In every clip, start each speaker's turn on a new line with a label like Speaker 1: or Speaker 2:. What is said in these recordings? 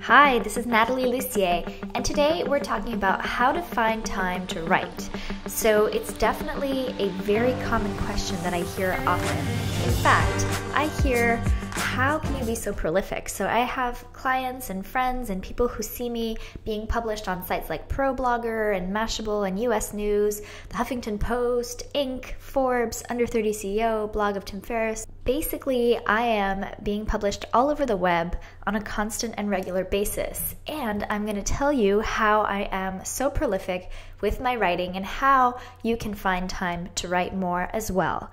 Speaker 1: Hi, this is Natalie Lucier, and today we're talking about how to find time to write. So it's definitely a very common question that I hear often. In fact, I hear, how can you be so prolific? So I have clients and friends and people who see me being published on sites like ProBlogger and Mashable and US News, the Huffington Post, Inc., Forbes, Under 30 CEO, blog of Tim Ferriss. Basically, I am being published all over the web on a constant and regular basis. And I'm going to tell you how I am so prolific with my writing and how you can find time to write more as well.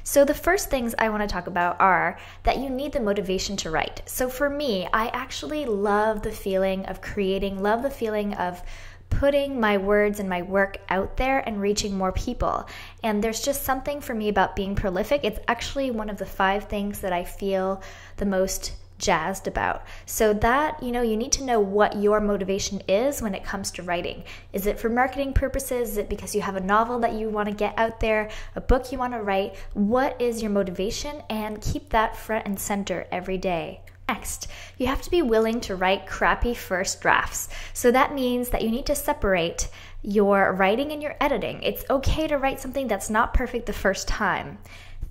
Speaker 1: So the first things I want to talk about are that you need the motivation to write. So for me, I actually love the feeling of creating, love the feeling of putting my words and my work out there and reaching more people. And there's just something for me about being prolific. It's actually one of the 5 things that I feel the most jazzed about. So that, you need to know what your motivation is when it comes to writing. Is it for marketing purposes? Is it because you have a novel that you want to get out there, a book you want to write? What is your motivation? And keep that front and center every day. Next, you have to be willing to write crappy first drafts. So that means that you need to separate your writing and your editing. It's okay to write something that's not perfect the first time.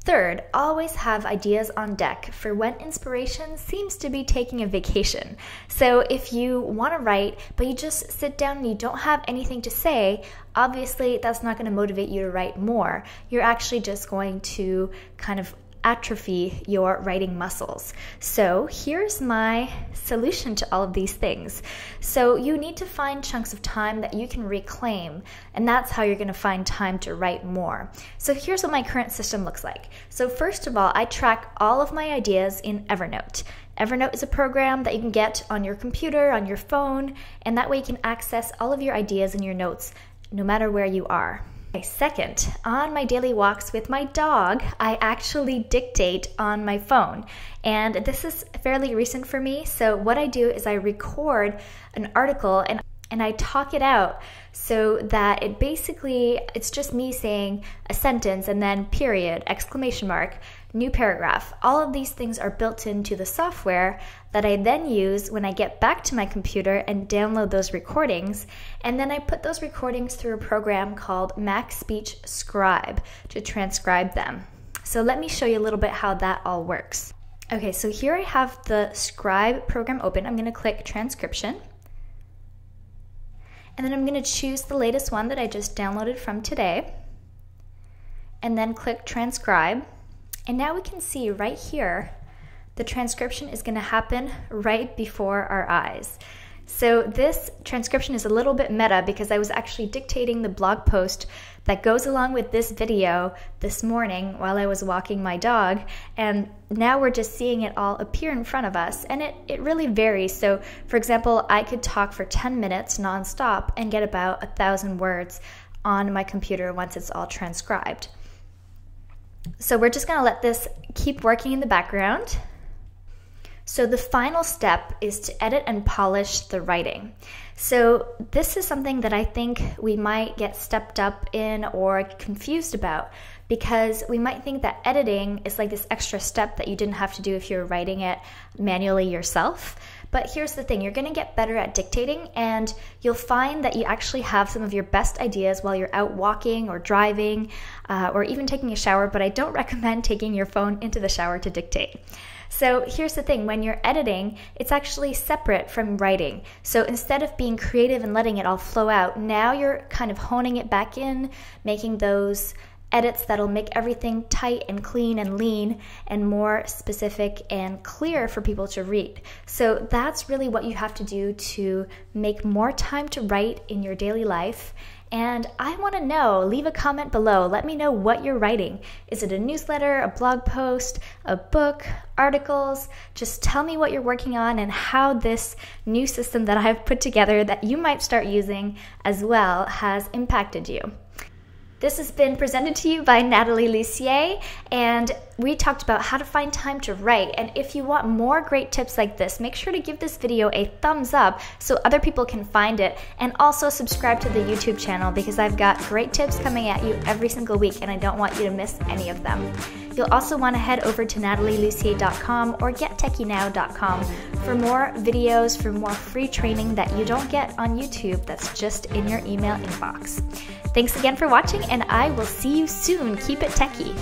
Speaker 1: Third, always have ideas on deck for when inspiration seems to be taking a vacation. So if you want to write, but you just sit down and you don't have anything to say, obviously that's not going to motivate you to write more. You're actually just going to kind of atrophy your writing muscles. So here's my solution to all of these things. So you need to find chunks of time that you can reclaim, and that's how you're going to find time to write more. So here's what my current system looks like. So first of all, I track all of my ideas in Evernote. Evernote is a program that you can get on your computer, on your phone, and that way you can access all of your ideas and your notes no matter where you are. Second, on my daily walks with my dog, I actually dictate on my phone. And this is fairly recent for me. So what I do is I record an article and I talk it out so that it's just me saying a sentence and then period, exclamation mark, new paragraph. All of these things are built into the software that I then use when I get back to my computer and download those recordings. And then I put those recordings through a program called Max Speech Scribe to transcribe them. So let me show you a little bit how that all works. Okay, so here I have the Scribe program open. I'm going to click transcription. And then I'm going to choose the latest one that I just downloaded from today. And then click transcribe. And now we can see right here, the transcription is going to happen right before our eyes. So this transcription is a little bit meta because I was actually dictating the blog post that goes along with this video this morning while I was walking my dog, and now we're just seeing it all appear in front of us, and it really varies. So for example, I could talk for 10 minutes nonstop and get about 1,000 words on my computer once it's all transcribed. So we're just going to let this keep working in the background. So the final step is to edit and polish the writing. So this is something that I think we might get stepped up in or confused about, because we might think that editing is like this extra step that you didn't have to do if you're writing it manually yourself. But here's the thing, you're going to get better at dictating, and you'll find that you actually have some of your best ideas while you're out walking or driving or even taking a shower, but I don't recommend taking your phone into the shower to dictate. So here's the thing, when you're editing, it's actually separate from writing. So instead of being creative and letting it all flow out, now you're kind of honing it back in, making those edits that'll make everything tight and clean and lean and more specific and clear for people to read. So that's really what you have to do to make more time to write in your daily life. And I want to know, leave a comment below. Let me know what you're writing. Is it a newsletter, a blog post, a book, articles? Just tell me what you're working on and how this new system that I've put together that you might start using as well has impacted you. This has been presented to you by Natalie Lussier, and we talked about how to find time to write. And if you want more great tips like this, make sure to give this video a thumbs up so other people can find it, and also subscribe to the YouTube channel because I've got great tips coming at you every single week and I don't want you to miss any of them. You'll also want to head over to natalielussier.com or gettechynow.com for more videos, for more free training that you don't get on YouTube that's just in your email inbox. Thanks again for watching, and I will see you soon. Keep it techy.